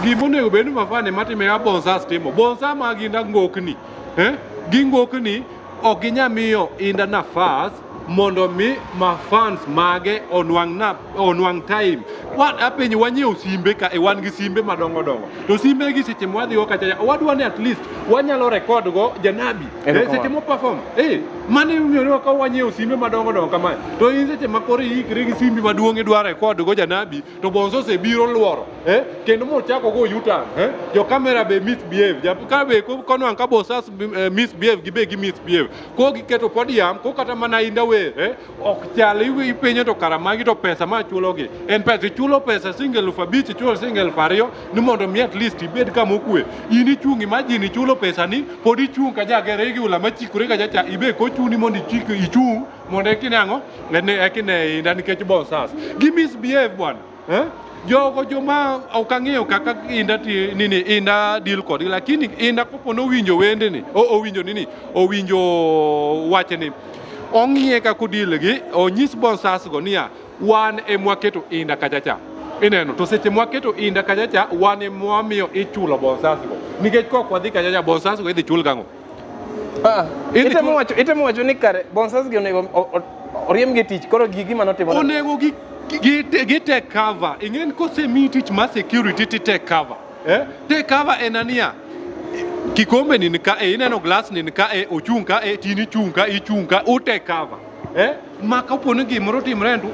gimone ubeni mafane mati me bonsa stimo bonsa maginda ngokni gingokni oginya miyo Indah nafas mondo mi ma fans mage onwang time what happen wanyiew simbe ka wan gi simbe madongo dongo to simbe gi seche mwadhi go kacha wadwa ni at least wanyalo record go janabi seche mo perform mane miyo ka wanyiew simbe madongo dongo kama to in seche makore ikre gi simbe maduong idwa record go janabi to bonso se biro luoro kendo mo chako go yuta jo camera be misbehave ja ka be ko kono ka bosas misbehave gi misbehave ko giketo podium ko kata mana Indah ok chali ipenyo to karamagi to pesa ma chulogi en pesa chulo pesa single fabiti chulo single fario ni mondo mi at least ibed kama okwe ini chungi majini chulo pesa ni podi chung ka jagere gi ula machikure ka jacha ibe ko chuni mondo ichung mondo kinango ne ekine Indah nikech bonsas gi misbehave bwana jogo joma okang'eyo kaka Indah deal kod lakini Indah kopono winjo wende ni owinjo nini owinjo wache ni ong'iye kako deal gi onyis bonsas go niya wan emwaketo Indah kachacha ineno to seche mwaketo Indah kachacha wan emwamiyo ichulo bonsas go nikech kok wadhi kachacha bonsas go idhi chul gang'o itemo wacho ni kare bonsas gi onego oriem gi tich koro gigi manotimo onego gi take cover ingen kose mi tich ma security ti take cover take cover enania kikombe ni ka ineno glass ni ka ochung ka tini chung ka ichung ka ute cover ma kapono gimoro timre to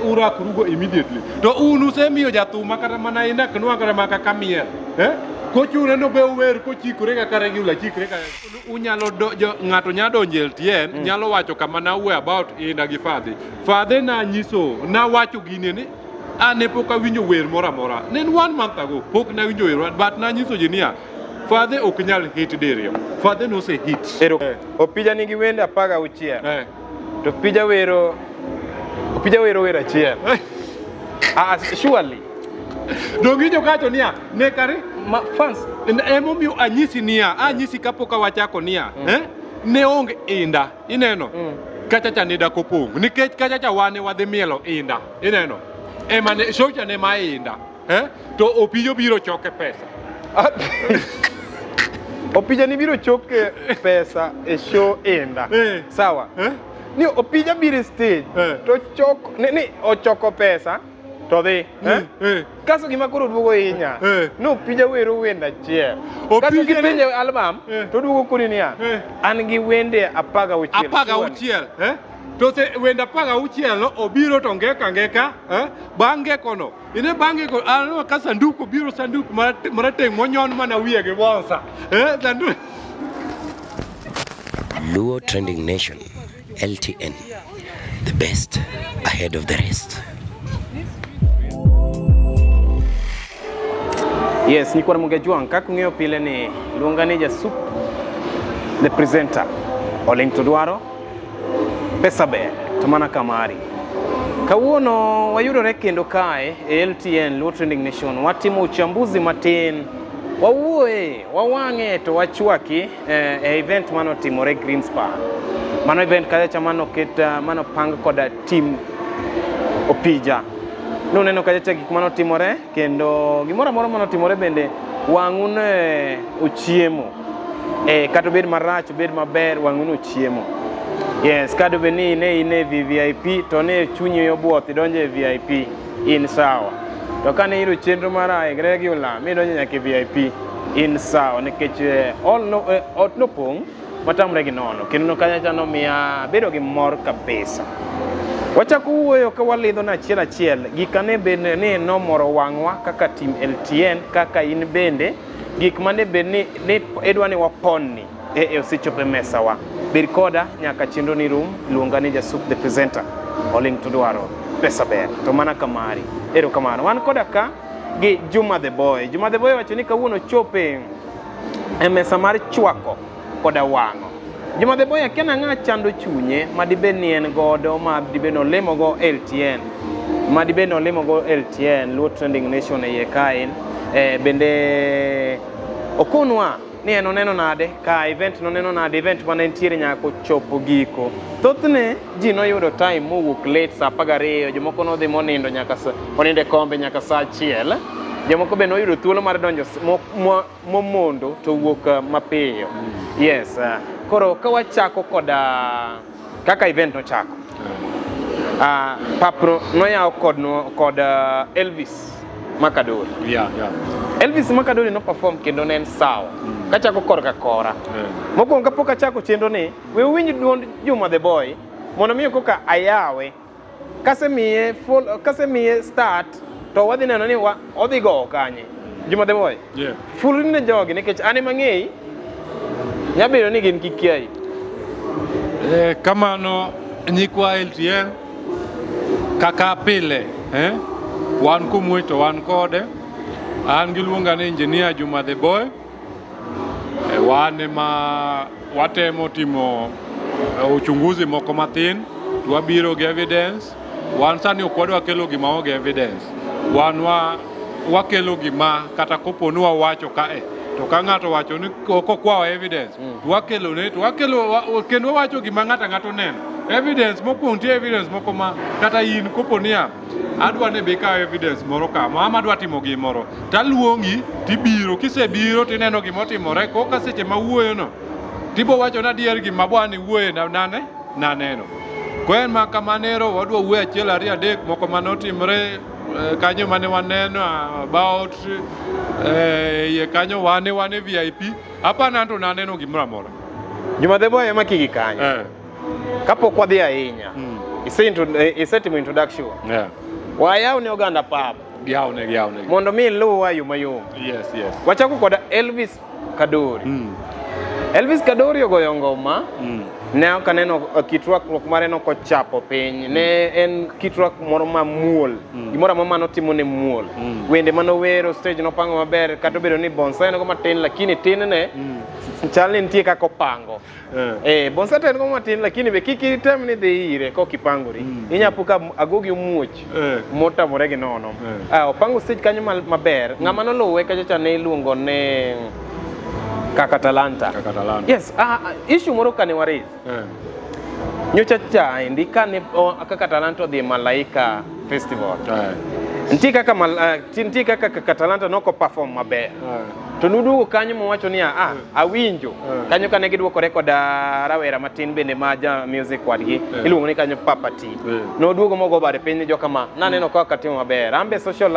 urakrugo immediately to unu semiyo jathuma kata mana Indah knwa kata maka kamiel ko chune no be wer ko chikore ka kare gi ula chikre ka unyalo ng'ato nyalo donjel tien nyalo wacho kama na we about Indah gi fathe na nyiso na wacho gine ni ane pok awinjo wer mora mora nen 1 month ago pok na winjo wer but na nyiso jinia fathe ok nyal hit deriyo fathe no se hit opija nigi wende 16 to opija wero wer achiel surely dongijo kacho niya ne kare fans emomiyo anyisi kapok awachako niya ne onge Indah ineno kachacha nida kopong nikech kachacha wane wadhi mielo Indah ineno emane socha ne ma Indah to opijo biro choke pesa opija ni biro choke pesa e show Indah sawa ni opija biro stage to choko ni ochoko pesa to dhi kaso gima koro duogo inya no opija wero wenda achiel kaso kipenje album to duogo koni niya an gi wende 16 to se wenda 16 no obiro to ngeka bange kono ine bange ko ano ka sanduku biro sanduku marateng monyon mana wiye gi bonsa sanduku Luo Trending Nation LTN, the best ahead of the rest. Yes, niko na mgejuang kaka ng'eyo pile ni luonga ni Jasup the presenter Oling to dwaro pesa ber to mana kamari kawuono wayudore kendo kae LTN Luo Trending Nation watimo uchambuzi matin wawuoye wawang'e to wachwaki event mano timore Greenspan mano event kacha mano keta mano pang koda team opija no neno kacha gik mano timore kendo gimoro amora mano timore bende wang'un uchiemo kata bed marach bed maber wang'un uchiemo yes kado be ni ine VIP to ne chunyi yobuoth donje VIP in sawa to kane iro chenro mara egre gi ula mi donje nyaka VIP in sawa nikech ot no pong matamre gi nono kendo kanyacha no miya bedo gi mor kabisa wachako wuoyo ka walidho na achiel gikane bende ni nomoro wang'wa kaka team LTN kaka in bende gik mane bende ni edwani waponni osichope mesa wa bed koda nyaka chenro ni room luonga ni Jasup the presenter Oling to dwaro pesa ber to mana kamari ero kamano wan koda ka gi Juma the boy wacho ni kawuono chope mesa mar chwako koda wang'o Juma the boy akena ng'a chando chunye madibe ni en godo madibe no lemo go LTN Luo Trending Nation e kain bende okonwa ni eno neno nade ka event no neno nade event mana entiere nyako chopo giko thothne ji no yudo time mowuok late sa 12 jomoko no dhi monindo nyaka oninde kombe nyaka sa 1 jomoko be noyudo thuolo mar donjo momondo to wuok mapiyo. Yes, koro ka wachako kod kaka event nochako. Papro noyaw kod Elvis Makadori. Elvis Makadori no perform kendo ne en sawa. Kachako korka kora. Mokwongo kapok achako chenro ni, we winj duond Juma the Boy mondo miyo koka ayawe. Kasemiye start to wadhi neno ni odhi go kanye. Juma the Boy. Full ne jogi nikech ane mang'ei nyabedo ni gin kikiai. Kamano nyikwa LTN kaka pile wan kumwe to wan kode an giluonga ni engineer Juma the Boy. Wane ma watemo timo uchunguzi moko matin, wabiro gi evidence. Wan sani okwadwa kelo gima onge evidence. Wan wakelo gima kata kopo ni wawacho kae to ka ng'ato wacho ni okokwawo evidence wakelo kendo wacho gima ng'ato neno. Evidence mokwongo tie evidence moko ma kata in kopo niya adwa ne be kawo evidence moro kama ama adwa timo gimoro taluongi tibiro, kisebiro tineno gimotimore koka seche ma wuoyono tibo wacho na adier gima bwani wuoye naneno. Kwen ma kamanero wadwa wuoyo achiel ariyo adek moko manotimre kanyo mane waneno about ye kanyo wane VIP hapana to naneno gimoro amora. Juma the Boy ema kigi kanyo. Kapok wadhi ahinya. Isetimo introduction. Wayaw ne oganda pap. Gyawne. Mondo mi luwa yo mayom. Yes. Wachako kod Elvis Kadori. Elvis Kadori ogoyo ngoma. Ne ok aneno kit rwakruok mare nokochapo piny. Ne en kit rwakruok moro mamuol. Gimoro amora manotimo ne muol. Wende manowero stage nopango maber kata obedo ni bonsai go matin lakini tin ne chal ni nitie kaka opango. Bonsai ten go matin lakini be kiki tem ni dhi ire kok ipangori. Inyapuka agogi muoch motamore gi nono. Opango stage kanyo maber. Ng'ama noluwe kacha ne iluongo ne Kaka Talanta. Yes, issue moro kane waris. Nyocha cha indi kane Kaka Talanta odhi Malaika Festival. Nti kaka Kaka Talanta noko perform maber. To nudugo kanyo mowacho ni awinjo. Kanyo kane giduokore kod rawera matin bende maja music wadgi iluongo ni kanyo Papa T. Noduogo mogo bare piny jo kama naneno kaka timo maber. Ambe social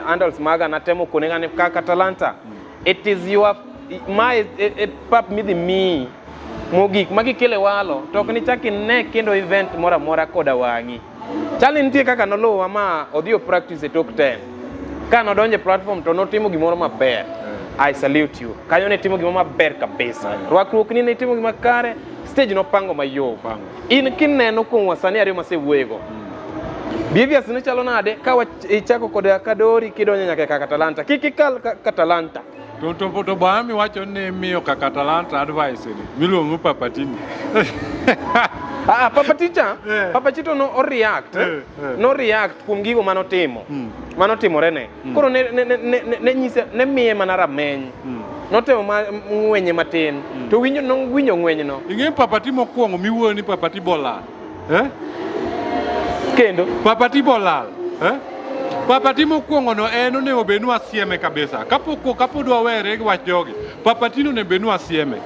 handles maga natemo kunenga ni Kaka Talanta. It is your pap midhi mi mogik magikele walo tok ni chaki ne kendo event mora koda wangi chali nitie kaka nolowa ma odhio practice e top 10 ka nodonje platform to notimo gimoro maber. I salute you. Kanyo ne timo gimoro maber kabisa. Rwakruok ni ne timo gima kare, stage no pango mayo. In kineno kuom wasani ariyo masewuoyego. Behaviors ne chalo nade ka ichako kod Kadori kidonyo nyaka Kaka Talanta. Kikikal Kaka Talanta. To bami wacho ni miyo Kaka Talanta advice ni miluongo Papa Tini. Papa Ticha, Papa Chito no react kuom gigo manotimo. Manotimore ne. Koro ne nyise ne miye mana rameny. Notemo ng'wenye matin. To winjo ng'wenye no. Ing'e Papa Tini mokwongo miwuoyo ni Papa Tini bolal. Kendo Papa Tini bolal. Papa Tini mokwongo no en onego bed ni wasieme kabisa. Kapo dwa were gi wach jogi. Papa Tini onego bed ni wasieme.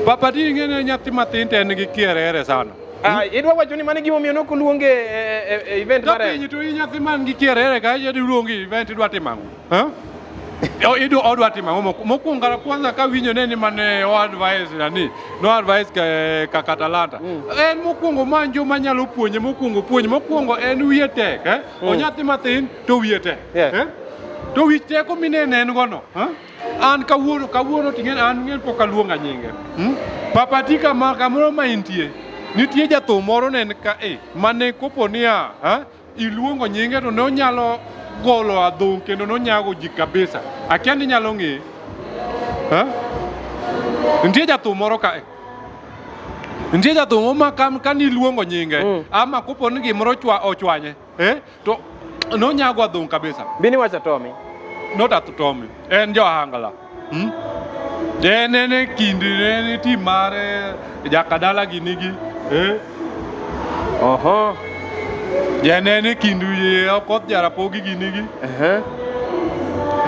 Papa Tini ng'ene nyathi matin to en gi kierere sana. Idwa wacho ni mane gimo miyo noko luonge event mare. Kapinyi to nyathi man gi kierere ka jadi luongi event idwa timango. Odwa timo mokwongo kwanza ka winjo ne ni mane o advice no advice Kaka Talanta. En mokwongo manjo manyalo puonje mokwongo en wiye tek onyathi matin to wiye tek to wich teko minene en gono an kawuono tingen an ng'en pok aluonga nyinge Papa Tini kamoro ma nitie jathum moro nen ka mane kopo niya iluongo nyinge to ne onyalo golo adhong kendo nonyago ji kabisa. Akia ni nyalo ng'e. Nitie jathum moro kae. Nitie jathum ma kani luongo nyinge ama kopo ni gimoro ochwanye to nonyago adhong kabisa. Bini wacha Tommy. Not at Tommy. En jo ahangala. Nene kindi nene timare jakadala ginigi. Oho. Nene kindu ye okot jarapogi ginigi.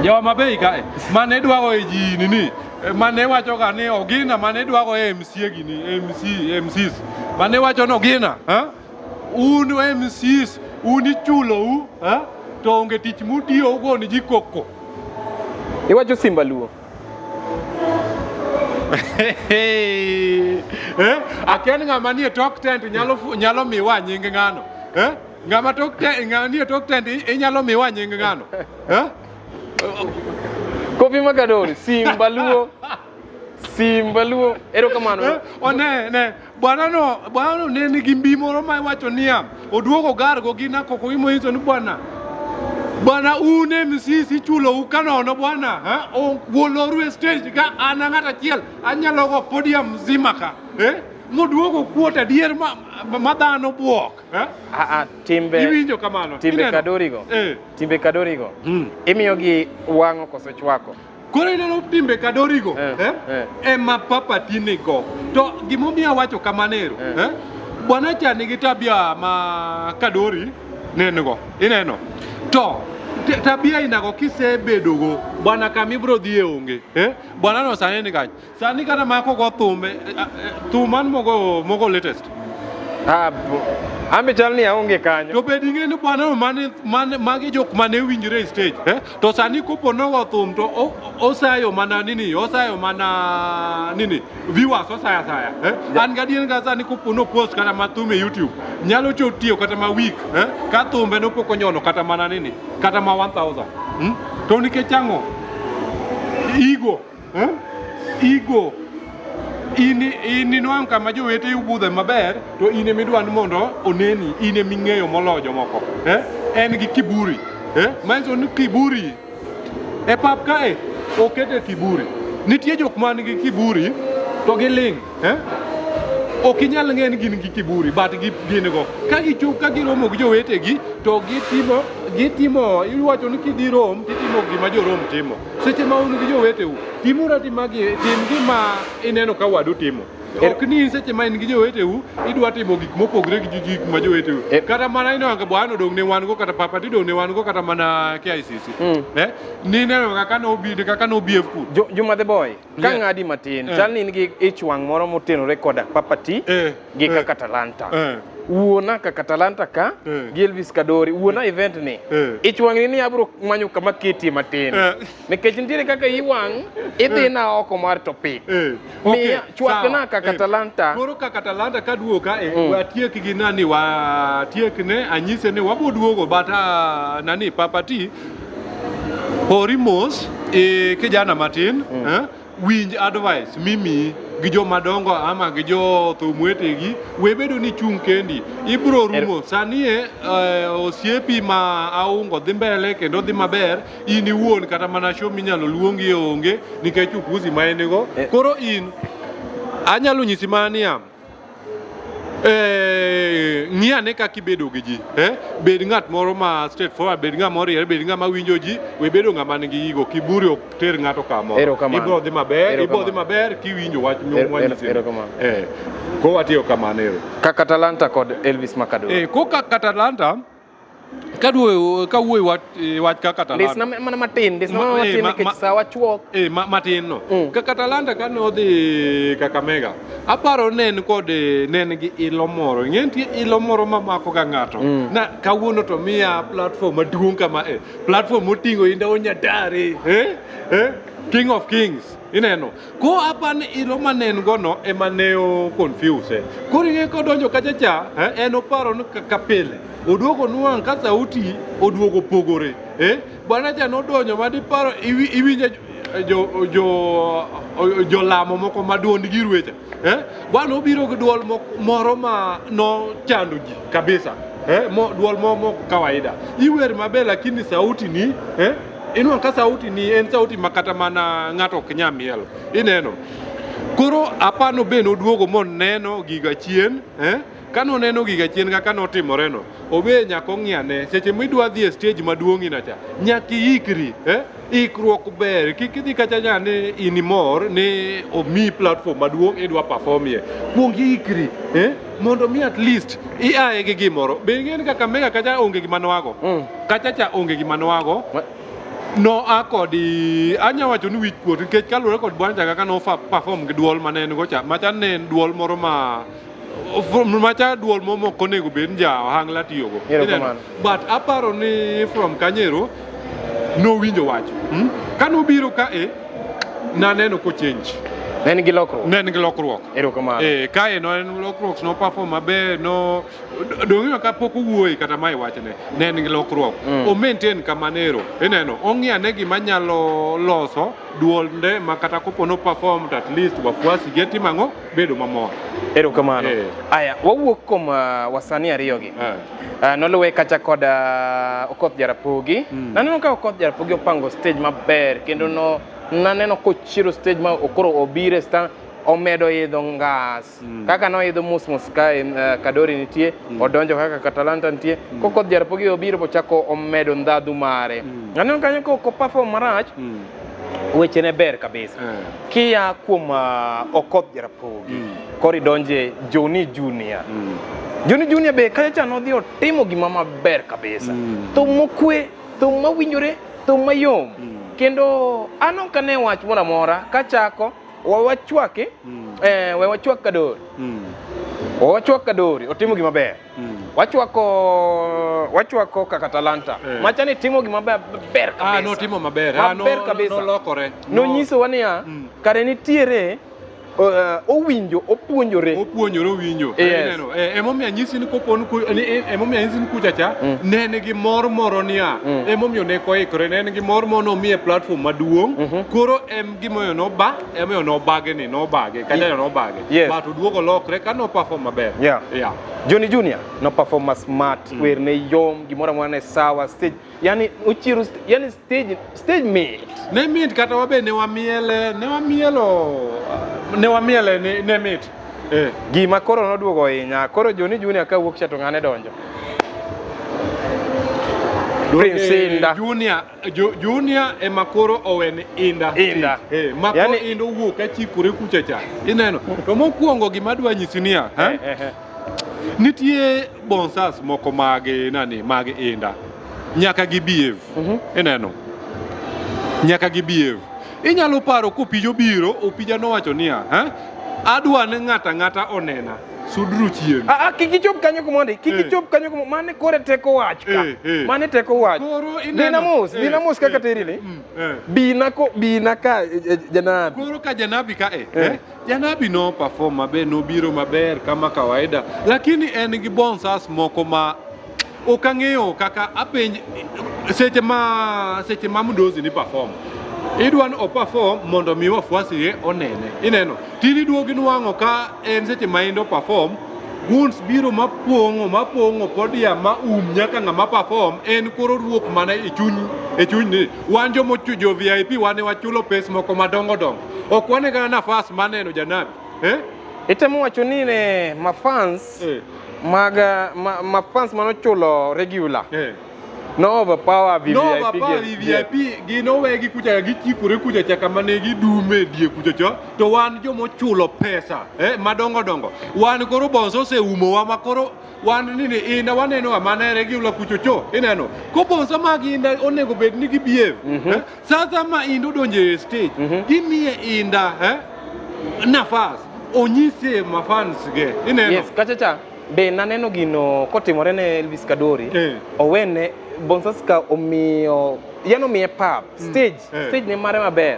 Jo mabe kae mane dwago e ji nini mane wacho ga ni Ogina mane dwago e MC gini MCs mane wacho no Ogina un MCs un ichulo to onge tich mutiyo go ni ji koko iwacho Simba Luo aken ng'ama nie top 10 nyalo miwa nying ng'ano ng'ama nie top 10 inyalo miwa nying ng'ano Kofi Makadori Simba Luo erokamano ne bwana no ne nigi mbi moro ma wacho niya oduogo gargo gi na koko imoiso ni bwana une MCs chulo ukanono bwana woloru stage ka ana ngata chiel anyalo go podium mzima ka moduogo kuota dier madhano buok timbe iwinjo kamano timbe kadorigo imiyo gi wang'o koso chwako koro ineno timbe kadorigo ema papa tinigo to gimomiyo wacho kamanero bwana cha nigi tabia ma kadori nengo ineno to tabia inago kisebedogo bwana kama ibro dhi e onge bwana no sani ni kany sani kata mako go thuman mogo latest ambe chal ni aonge kanyo to bedi ng'e ni bwana no magi jok mane winjre e stage to sani kopo nogo thum to osayo mana viewers osaya an gadien ga sani kopo no post kata mathum e YouTube nyalo chotiyo kata ma week ka thumbe no poko nyono kata mana kata ma 1000 to nikech ang'o ego ini noam kama jowete ubudhe maber to ine midwani mondo oneni ine ming'eyo moloyo jomoko en gi kiburi manyiso ni kiburi e pap kae okete kiburi nitie jok man gi kiburi to giling ok inyal ng'e ni gin gi kiburi but gin go ka giromo gi jowetegi to gitimo iwacho ni kidhi rom titimo gima jorom timo seche ma un gi joweteu tim gima ineno ka wadu timo ok ni seche ma in gi joweteu idwa timo gik mopogre gi gik ma joweteu kata mana inwanga bwana dong ne wan go kata papa ti dong ne wan go kata mana KICC ni neno kaka no BF ku Juma the boy ka ng'adi matin chal ni gi ich wang' moro motenore koda papa ti gi kaka Talanta wuona kaka Talanta ka gi Elvis Kadori wuona event ni ich wang' ni abro manyo kama kiti matin nikech nitiere kaka iwang' idhi na oko mar topic mi chwakna kaka Talanta koro kaka Talanta ka duogo ka watiek gi nani watiek ne anyise ni waboduogo bata nani papa ti Horimos kijana matin winj advice mimi gi jomadongo ama gi jo thumwetegi webedo ni chung kendi ibro rumo sani osiepi ma aungo dhi mbele kendo dhi maber in iwuon kata mana show minyalo luongi onge nikech upuzi ma en go koro in anyalo nyisi mania ng'iane kaka ibedo gi ji bed ng'at moro ma straight forward bed ng'ama oriere bed ng'ama winjo ji we bedo ng'ama nigi ego kiburi ok ter ng'ato kamoro ibro dhi maber kiwinjo wach mwanyisi ko watiyo kamano kaka Talanta kod Elvis Makadori ko kaka Talanta kawuoyo wach kaka Talanta mana matin nikech sawa chuok matin no kaka Talanta ka nodhi Kakamega aparo nen gi ilo moro ng'entie ilo moro mamako ga ng'ato na kawuono to miya platform maduong' kama platform moting'o Indah Onyadare King of Kings ineno ko apani ilo manen gono ema ne o confuse koro ing'e kodonjo kachacha en oparo ni kaka pile oduogo nuang' ka sauti oduogo pogore bwana cha nodonjo madiparo iwinja Jalamo moko maduond gi rwecha bwana obiro gi duol moro ma no chando ji kabisa duol moko kawaida iwer maber lakini sauti ni inwang' ka sauti ni en sauti makata mana ng'ato ok nya mielo ineno koro apano be noduogo moneno giga chien kano neno giga chien kaka notimoreno obe nyako ng'iane seche midwa dhi e stage maduong' inacha nyaki ikri ikruok ber kik idhi kacha nyane in mor ni omi platform maduong' idwa performie kuong ikri mondo mi at least iae gi gimoro be ng'en kaka Mega kacha onge gima nwago kacha cha onge gima nwago no akodi anya wacho ni wich kuot nikech kaluwore kod bwana kaka no perform gi duol manen go cha macha nen duol moro macha duol momoko nego bed nja ohangla tiyogo but aparo ni from Kanyero no winjo wach kano biro ka naneno ko change nen gi lokruok kae no en lokruok no perform maber no dongiyo ka pok owuoyi kata mai wachne nen gi lokruok o maintain kamanero ineno ong'iane gima nyalo loso duolde makata kopo no perform at least wafuasi geti mango bedo mamor erokamano aya wawuok kuom wasanii ariyogi noluwe kacha kod Okoth Jarapogi naneno ka Okoth Jarapogi opango stage maber kendo no naneno kochiro stage ma okoro obire sta omedo idho ngas kaka no idho musmus ka Kadori nitie odonjo kaka Katalanta nitie Okoth Jarapogi obiro pochako omedo ndadhu mare naneno kanyo ko perform marach weche ne ber kabisa kia kuom Okoth Jarapogi kori donje Johnny Junior be kacha no dhi otimo gima maber kabisa to mokwe to mawinjore to mayom kendo ano kane wach mora mora kachako wawachwake wawachwak Kadori otimo gima ber wachwako kaka Talanta machani timo gima ber kabisa no timo maber kabisa no lokore no nyiso wania kare nitiere owinjo opuonjore owinjo ineno emomiyo anyisi ni kopon emomiyo anyisi ni kuchacha nene gi mor moro nia emomiyo ne koikore nene gi mor mono miye platform maduong koro gimoyo no bage kacha no bage but oduogo lokre ka no perform maber Johnny Junior no perform smart wer ne yom gimoro amora ne sawa stage yani uchiru yani stage mate kata wabe ne wamiele ne mit gima koro noduogo inya koro Johnny Junior ka wuok cha to ngane donjo Indah Junior emakoro owen Indah mako indo wuok ka chikore kuchacha ineno to mokuongo gima dwa nyisinia nitie bonsas moko mage Indah nyaka gi behave ineno nyaka gi behave inyalo paro kopija biro opija nowacho niya adwa ne ng'ata onena sudru chien kikichop kanyo kumondi kikichop kanyo kumondi mane kore teko wach ka mane teko wach dinamos kaka terili bina ka Janabi koro ka Janabi ka Janabi no perform maber no biro maber kama kawaida lakini en gi bonsas moko ma okang'eyo kaka apenj seche ma Mdozi ni perform idwan o perform mondo mi wafuasi onene ineno tini duogi nwang'o ka en seche ma indo perform guns biro mapongo podium ma nyaka ng'ama perform en koro ruok mana e chuny ni wan jomo jo VIP wane wachulo pes moko madongo ok wane ga nafas maneno Janabi itemo wacho ni ne mafans mafans manochulo regular no overpower VIP gino wegi kucha gichikore kucha chaka mane gidume die kucha to wan jomo chulo pesa madongo wan koro bonso se umowa makoro wan nini Indah waneno amane regular kuchocho ineno ko bonso magi Indah onego bed ni behave sasa ma Indah donje stage gimiye Indah nafas onyise mafans ge ineno yes kachacha be naneno gino kotimore ne Elvis Kadori owene bonsaska omiyo yano miye pap stage ne mare maber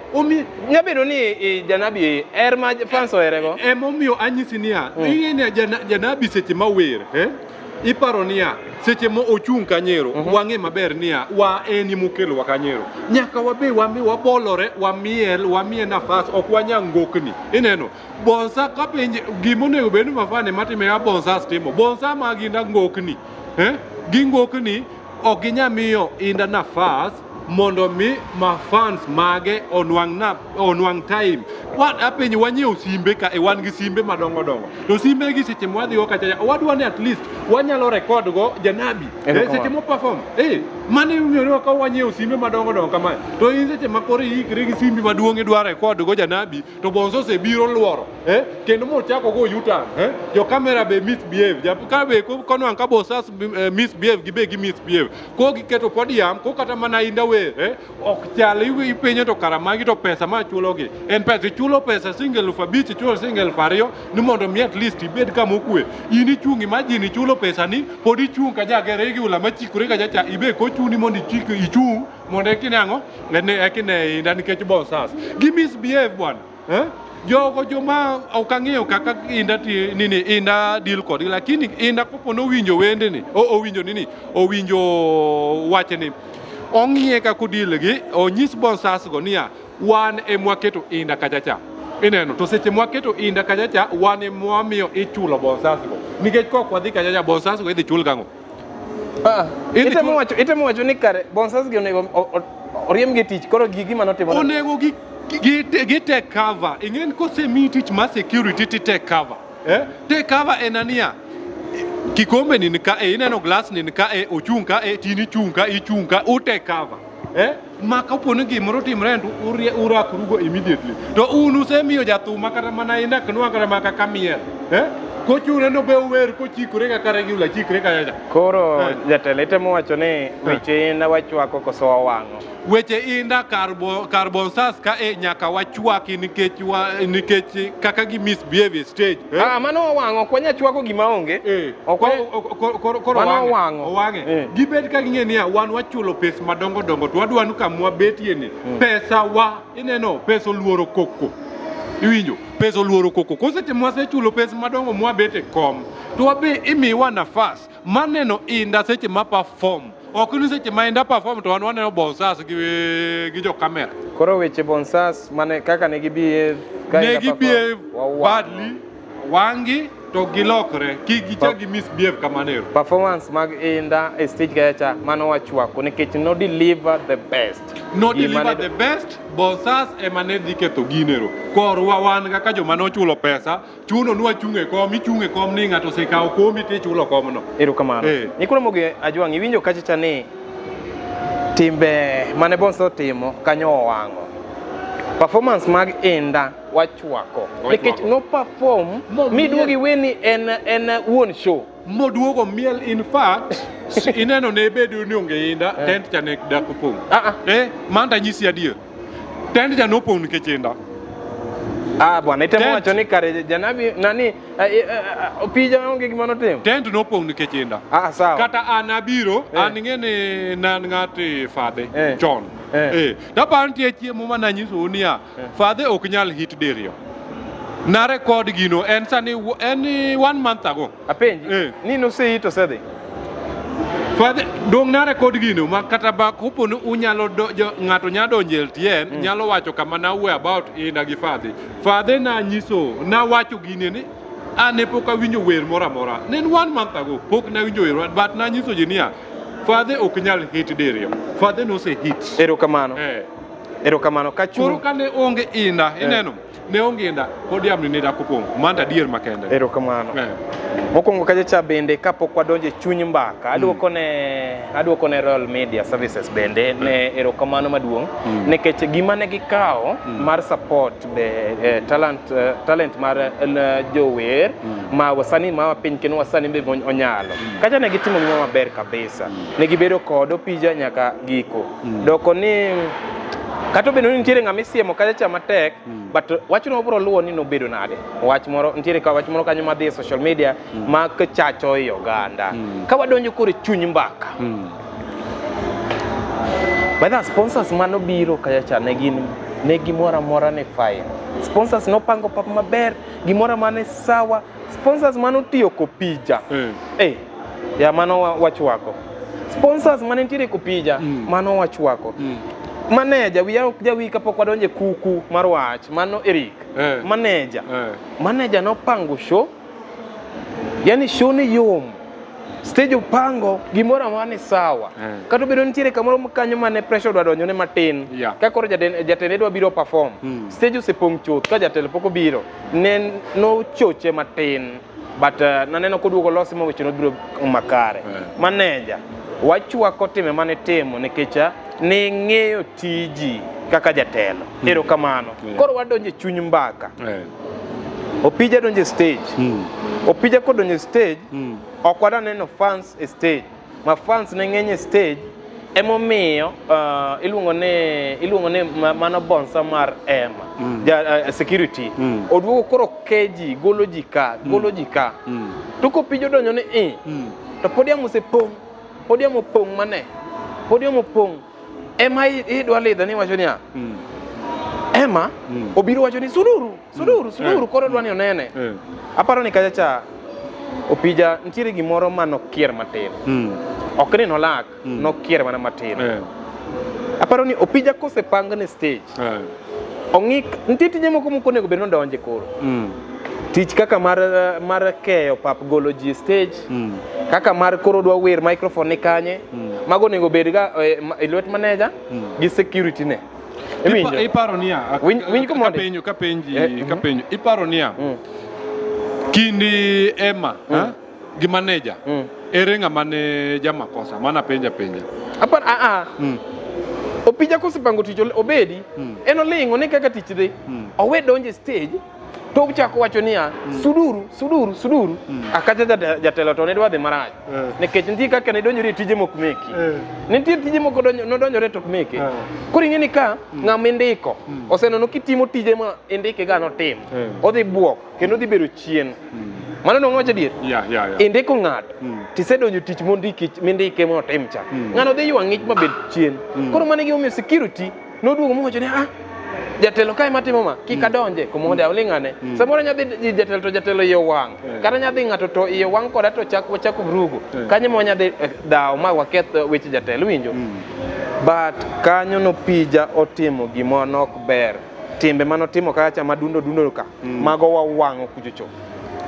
nyabedo ni Janabi ma fans oerego emomiyo anyisi niya ing'e Janabi seche mawer iparo niya seche mo ochung Kanyero wang'e maber niya wa eni mokelo wa Kanyero nyaka wabe wabolore wamiye nafas ok wanyang ngokni ineno bonsa ka penje gimonego bedo mafane matime ya bonsa stimo bonsa magi na ngokni gi ngokni ok ginyamiyo Indah nafas mondo mi mafans mage onwang time wan apenyi wanyiew simbe ka wan gi simbe madongo to simbe gi seche mwadhi go kacha wadwa ni at least wanyalo record go Janabi seche mo perform Mane ng'eyo ka wanyiewo simbe madongo dongo kamae. To in seche ma koro ikri gi simbi maduong' idwa record go janabi to bonso osebiro luoro. Kendo mochako go yutan. Jo kamera be misbehave. Ja ka be kono ka bosas misbehave gi misbehave. Ko giketo podium ko kata mana Indah we ok chal iwi penyo to karamagi to pesa ma chulogi. En pesa chulo pesa single 5 chulo single 2 ni mondo mi at least ibed kama okwe. In ichungi imagine chulo pesa ni pod ichung ka jagere gi ula machikore ka jacha ibe ko chuni mondo ichung mondo kinango ne ekine Indah nikech bosas. Gi misbehave bwana. Jogo joma okang'eyo kaka Indah deal kod lakini Indah kopono winjo wende ni owinjo nini owinjo wache ni ong'iye kako deal gi onyis bosas go niya wan emwaketo Indah kachacha ineno to seche mwaketo Indah kachacha wan emwamiyo ichulo bosas go nikech kok wadhi kachacha bosas go idhi chul kang'o itemo wacho ni kare bosas gi onego oriem gi tich koro gigi manotimo onego gi take cover ing'en kosemi tich ma security ti take cover take cover enania kikombe ni ka ineno glass ni ka ochung ka tini chung ka ichung ka u take cover ma kapono gimoro timre to urakrugo immediately to un usemiyo jathuma kata mana Indah knwa kata maka kamiel kochune no be uwer kochikore ka kare gi ula chikre ka jaja koro jatelo itemo wacho ni weche Indah wachwako koso wawang'o weche Indah carbon sas ka nyaka wachwaki nikech kaka gi misbehave stage mano wawang'o kwanya chwako gima onge koro wang'e gibed ka ging'e niya wan wachulo pesa madongo dongo to wadwanu kamwa betie ni pesa wa ineno pesa luoro koko iwinjo pesa luoro koko koseche mwasechulo pesa madongo mwabete kom to wabe imiwa nafas maneno Indah seche ma perform ok ni seche ma Indah perform to waneno bosas gi jo kamera koro weche bosas mane kaka ne gibi badly wangi to gilokre gichagi misbehave kamanero performance mag Indah e stage kacha mano wachwako nikech no deliver the best bosas emane diketho ginero korwa wan kaka joma nochulo pesa chuno nwa chunge kom ni ng'ato sekawo komi ti chulo komno erokamano nikolo mogi ajwang iwinjo kacha ni timbe mane bonso timo kanyo owang'o performance mag Indah wachwako nikech no perform miduogi weni en one show moduogo miel in fact ineno ne bedo ni onge Indah tent chane dakopong manda nyisi adier tent chane opong nikech Indah bwana itemo wacho ni kare janabi nani pija onge gima notimo tent nopong nikech Indah sawa kata an abiro an ng'eni nan ng'ati fadhe chon daparo nitie chiemo mananyiso niya fadhe ok nyal hit diriyo na record gino en sani en 1 month ago apenji ni nosehito sedhi fadhe dong na record gino ma kata ba kopono unyalo ng'ato nyalo donjo LTN nyalo wacho kama na we about Indah gi fadhe na nyiso na wacho gine ni ane pok awinjo wer moro amora ne 1 month ago pok na winjo wer but na nyiso ji niya fadhe ok nyal hit diriyo fadhe no se hit erokamano kachuru kane onge Indah ineno ne onge Indah podium ni dakopong manda dier makende erokamano mokwongo kacha bende kapok wadonje chuny mbaka aduoko ne Royal Media Services bende ne erokamano maduong' nikech gima ne gikawo mar support be talent mar jower ma wasani ma piny kendo wasani be onyalo kacha ne gitimo gima maber kabisa ne gibedo kod opija nyaka giko doko ni kato beno nitiere ng'ama isiemo kacha matek but wachno bro luwo ni nobedo nade wach moro nitiere ka wach moro kanyo madhi e social media ma chacho i oganda ka wadonjo kore chuny mbaka By sponsors mano biro kacha ne gimora mora ne fine sponsors no pango pap maber gimora mane sawa sponsors mano tiyo kopija ya mano wachwako sponsors mane nitiere kopija mano wachwako manager wiya ok jawi kapok wadonje kuku mar wach mano Eric manager no pango show yani show ni yom stage pango gimora mane sawa kato bedo nitiere kamoro kanyo mane pressure dwadonyo ne matin ka koro jatende dwa biro perform stage osepong chuth ka jatelo poko biro ne no choche matin but naneno koduogo losi mo weche no biro makare manager wachwako time mane timo nikech ne ng'eyo tiji kaka jatelo. Erokamano. Koro wadonje chuny mbaka. Opija donje stage. Opija kodonje stage, ok wada neno fans e stage. Ma fans ne ng'enye stage emomiyo iluongo ne mano bonsa mar Emmah security oduogo koro keji golo ji ka to kopijo donjo ni to podium osepong', podium opong' mane, podium opong'. Emmah idwa lidho ni wacho niya Emmah obiro wacho ni suduru koro dwa ni onene. Aparo ni kacha opija ntiere gimoro manokier matin. Ok ni nolak, nokier mana matin. Aparo ni opija kosepang ne stage. Ong'ik nitie tije moko monego bed nodonje koro. Tich kaka mar keyo pap golo ji stage, kaka mar koro dwa wer microphone ni kanye, mago nego bed ga e lwet manager gi security ne. Iparo niya, kapenjo, iparo niya, kindi Emmah gi manager, ere ng'a manager makosa, mana penja. Opija kosepango tich obedi, en oling'o ni kaka tich dhi, owe donje stage, to uchako wacho niya suduru. Akacha jatelo to ne dwa dhi marach. Nikech nitie kaka ne donjore tije mok meki. Nitie tije moko nodonjore tok meki. Koro ing'eni ka ng'ama indiko osenono kitimo tije ma indike ga notim. Odhi buok kendo odhi bedo chien. Mano no ng'wacho adier. Indiko ng'ato tisedonjo tich mindike motim cha. Ng'ano dhi ywa ng'ich mabed chien. Koro mane gimomiyo security noduogo mowacho ni jatelo kae matimo ma kika donje kumonde awling'ane. Samoro nyadhi jatelo to jatelo iye wang'. Kata nyadhi ng'ato to iye wang' koda to chako brugo. Kanyo mo nyadhi daw ma waketh weche jatelo winjo. But kanyo nopija otimo gimo nok ber. Timbe manotimo kacha madundo ka. Mago wawang'o kuchocho.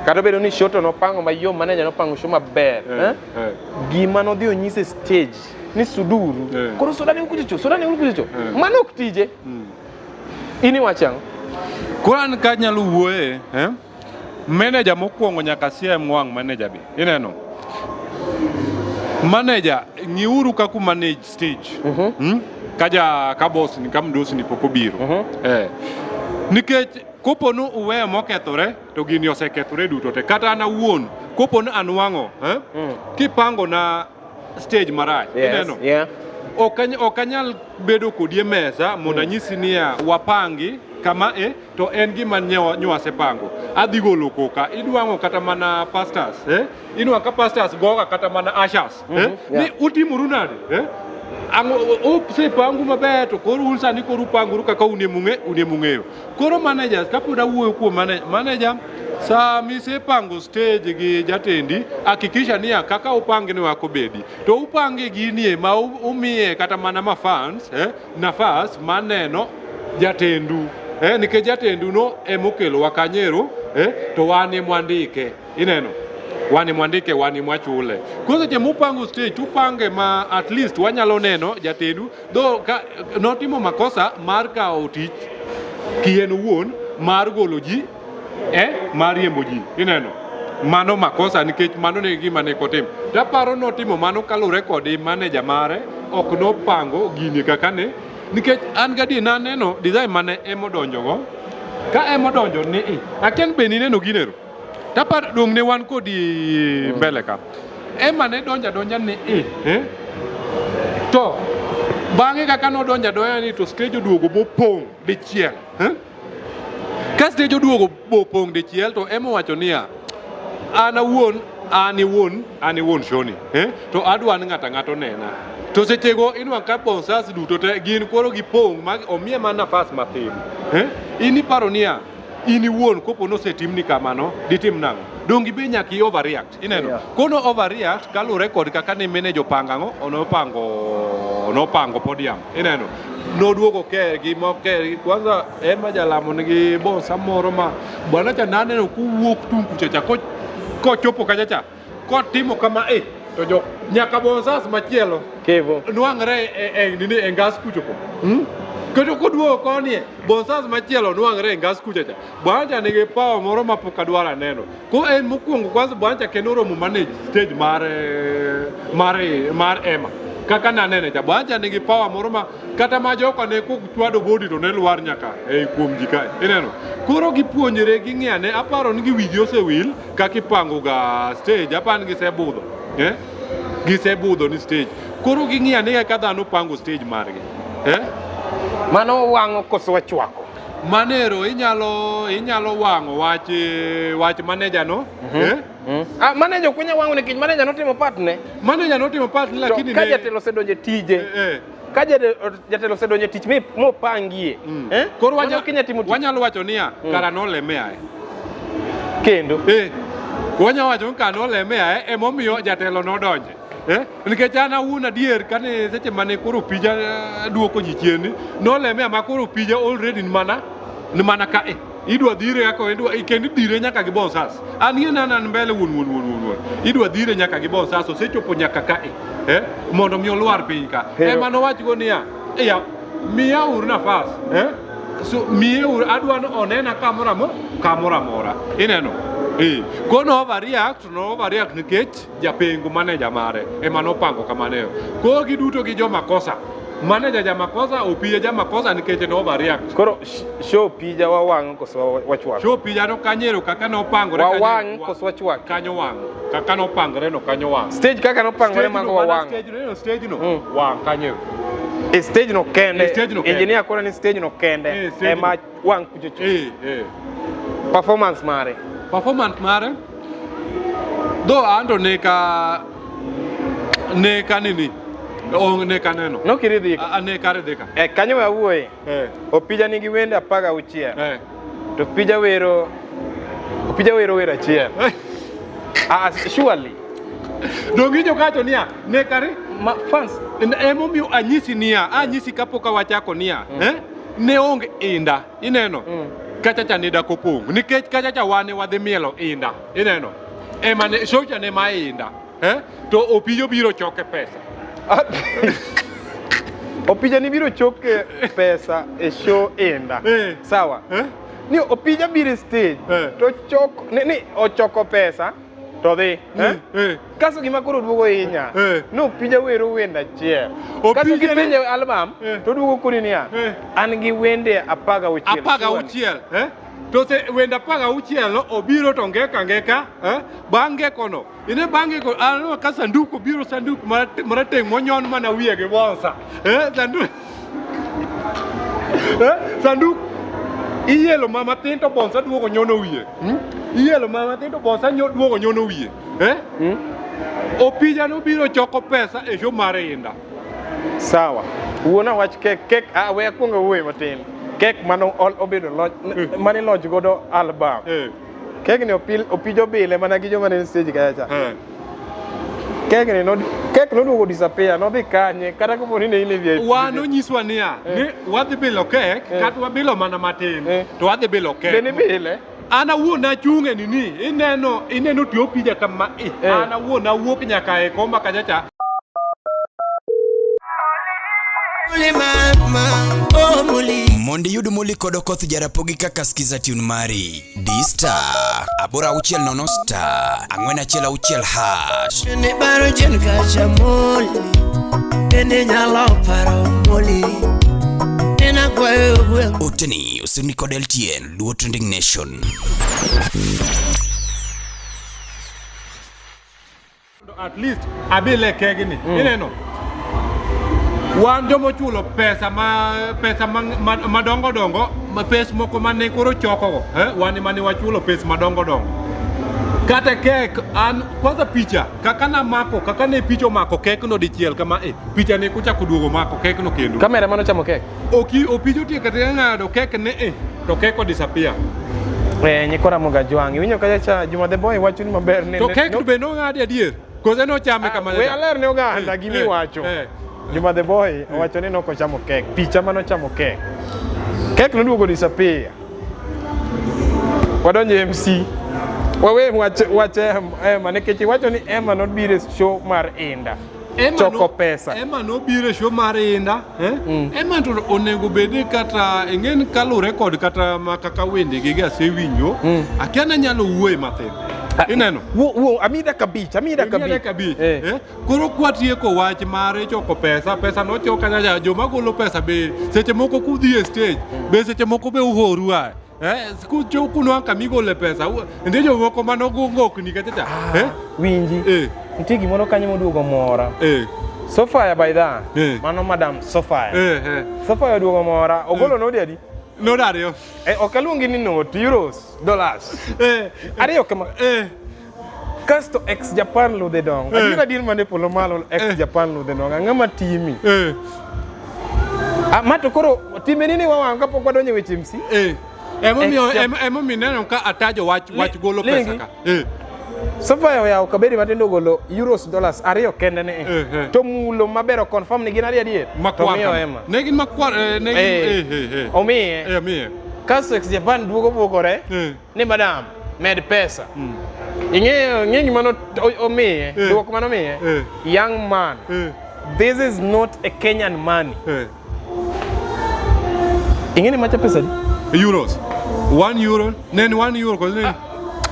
Kata bedo ni shoto nopango mayom manager nopango show maber. Gima nodhi onyise stage ni suduru. Koro sodani ukuchocho. Mano ok tije. Ini wachang. Kuran ka nyalo wuoye, manager mokwongo nyaka siem wang' manager bi. Ineno. Manager ngiuru kaku manage stage. Ka boss ni kamdosi ni pokobiro. Nikech koponu uwe mokethore to gini osekethore duto te kata na wuon koponu anwang'o kipango na stage marach. Ineno. Okanyal bedo kodie mesa mondo anyisi niya wapangi kama to en gima nywase pango adhi golo koka idwang'o kata mana pastors inwa ka pastors goga kata mana ushers ni utimuru nade sepangu maber to koro ulsani koro upanguru kaka unemung'eyo koro managers kapod awuoyo kuom manager Sami sepango stage gi jatendi hakikisha niya kaka upangi ni wako bedi to upangi ginie ma umiye kata mana mafans nafas maneno jatendu nikech jatendu no emokelo wakanyero to wane mwandike ineno wane mwandike wane mwachule kwanza je mupango stage tupange ma at least wanyalo neno jatendu do notimo makosa mar kao tich kien wuon mar golo ji mar yembo ji ineno mano makosa nikech mano ne gima ne kotim taparo notimo mano kalure kod manager mare ok nopango gini kaka ne nikech an gadi na neno design mane emodonjogo ka emodonjo ni aken be ni neno ginero tapar dong ne wan kodi mbele ka Emmah ne donja ni to bang'e kaka nodonja ni to stage oduogo bopong' dichiel ka stage oduogo bopong' dichiel to Emmah wacho niya ani wuon shoni to adwa ni ng'ato nena to sechego inwa ka sponsors duto te gin koro gipong' ma omiye mana nafas matin ini paro niya ini wuon kopo nosetimni kamano ditim nang'o dongi be nyaki overreact ineno kono overreact kalure kod kaka ne manager pangang'o nopango podium ineno noduogo gi kwanza Emmah Jalamo nigi bonsa moro ma bwana cha naneno kuwuok tung kuchacha kochopo kachacha kotimo kama to jo nyaka bonsas machielo kevo nwang're nini engas kuchopo Keto kodwo koni bonsas machielo nwang're ngas kuchacha. Bwanja nigi power moro ma pok adwara neno. Ko en mokwongo kwanza bwanja kendo romo manage stage mar Emmah. Kaka nanene cha bwanja nigi power moro ma kata ma joko ne ko chwado body to ne lwar nyaka ei kuom jikae. Ineno. Koro gipuonjore ging'ane aparo ni giwigi osewil kaka ipango ga stage apan gisebudho. Gisebudho ni stage. Koro ging'ane kaka dhano pango stage margi. Mano wang'o koso wachwako. Manero inyalo wang'o wach manager no. Manager kunya wang'o nikech manager notimo part ne. Manager notimo part lakini ka jatelo sedonje tije. Ka jatelo sedonje tich mo pangie. Koro wanyalo wacho niya kara noleme ae. Kendo. Wanyalo wacho kara noleme ae emomiyo jatelo nodonje. Nikech an awuon adier kane seche mane koro pija duoko ji chien noleme ma koro pija already ni mana ka idwa dhire kako kendo dhire nyaka gi bonsas an yena nan mbele won idwa dhire nyaka gi bonsas osechopo nyaka ka mondo mi olwar piny ka ema nowach go niya miya ur nafas so miya ur adwa no onena kamoro amora ineno kono overreact nikech japengo manager mare ema nopango kamaneo ko giduto gi joma kosa manager jamakosa opija jamakosa nikech no overreact koro show pija wawang' koso wachwak show pija no kanyero kaka no pangore wawang' koso wachwak kanyo wang' kaka no pangore no kanyo wang' stage kaka no pangore mago wawang' stage no wang' kanyero stage no kende engineer kora ni stage no kende ema wang' kuchocho performance mare do ando neka nini neka neno no kiridhi neka redeka kanyo wawuoye opija nigi wende 16 to opija wero achiel surely dongijo kacho niya nekari fans emomiyo anyisi kapok awachako niya ne onge Indah ineno kachacha nida kopong nikech kachacha wane wadhi mielo Indah ineno ema ne shocha ne ma Indah to opijo biro choke pesa opija ni biro choke pesa e show Indah sawa ni opija biro stage to ochoko pesa to dhi kaso gima koro duogo hinya no opija wero wenda achiel kaso gipenje album to duogo kuni niya an gi wende 16 to se wenda 16 no obiro to ngeka bange kono ine bange ko ano ka sanduku biro sanduku marateng monyon mana wiye gi bonsa sanduku iyelo mama tinto bonsa duogo nyono wiye iyelo mama tinto bonsa duogo nyono wiye opija no biro choko pesa e show mar Indah sawa wuona wach kek we akwongo wuoye matin kek mano obedo mane lodge godo album kek ni opijo bile mana gi joma ne stage kacha kek noduogo disappear nodhi kanye kata kopo ni ne in e VIP wano nyiswa niya ni wadhi bilo kek kata wabilo mana matin to wadhi bilo kek bende bile ana wuona chunge nini ineno tiyo pija kama ana wuona wuok nyaka e komba kachacha Mondi yudu muli kodo koth jarapogi kaka skiza tune mari D-Star abora uchiel nono star angwena chela uchiel hash ne baro jen kacha moli bende nyalo paro moli nena kwayo gwen Uteni usuni kod LTN Luo Trending Nation at least abile kegini ineno wan jomo chulo pesa madongo pesa moko mane koro choko wan mane wachulo pesa madongo kata kek an kwanza picha kaka na mako kaka ne picho mako kek no dichiel kama picha ne kucha kuduogo mako kek no kendo kamera mano chamo kek opicho tie kata ngado kek ne to kek o disappear nyikora moga jwangi winyo kacha Juma the Boy wacho ni maber ne to kek be no ngadi adier koze no chame kama we aler ne oganda gimi wacho Juma the Boy wacho ni noko chamo kek picha mano chamo kek noduogo disappear wadonje MC wawe wache Emmah nikech wacho ni Emmah nobiro show mar Indah choko pesa. Emmah nobiro show mar Indah, Emmah to onego bede kata ingen kalure kod kata makaka wende gi asewinjo, akiana nyalo wuoye matin. Ineno? Wo amida kabich. Koro kwatieko wach mare choko pesa nochoka nyaja joma golo pesa be seche moko kudhi e stage, be seche moko be uhoru ae. Kuno kamigole pesa ndi jomoko manogongokni kachacha winji nitie gimoro kanyo moduogo mora Sofia by that mano madam Sofia Sofia oduogo mora ogolo nodi adi nodariyo okaluongi ni note euros dollars ariyo kama kasto ex Japan lo de dong adira dir mane polo malo ex Japan lo de dong ngama timi mato koro time nini wawanga pok wadonje weche MC Emo mi neno ka atajo wach golo pesa ka. Sofia ya ukaberi matendo golo euros dollars ariyo kende ne. To mulo mabero confirm ni gina adier. Makwar. Negin makwar negin Omiye. Kaso ex Japan duogo bokore ni madam med pesa. Ing'e gimano omiye, duoko mano omiye. Young man. This is not a Kenyan money. Ing'e ni macha pesa di? Euros. 1 euro. Nen 1 euro ko ne.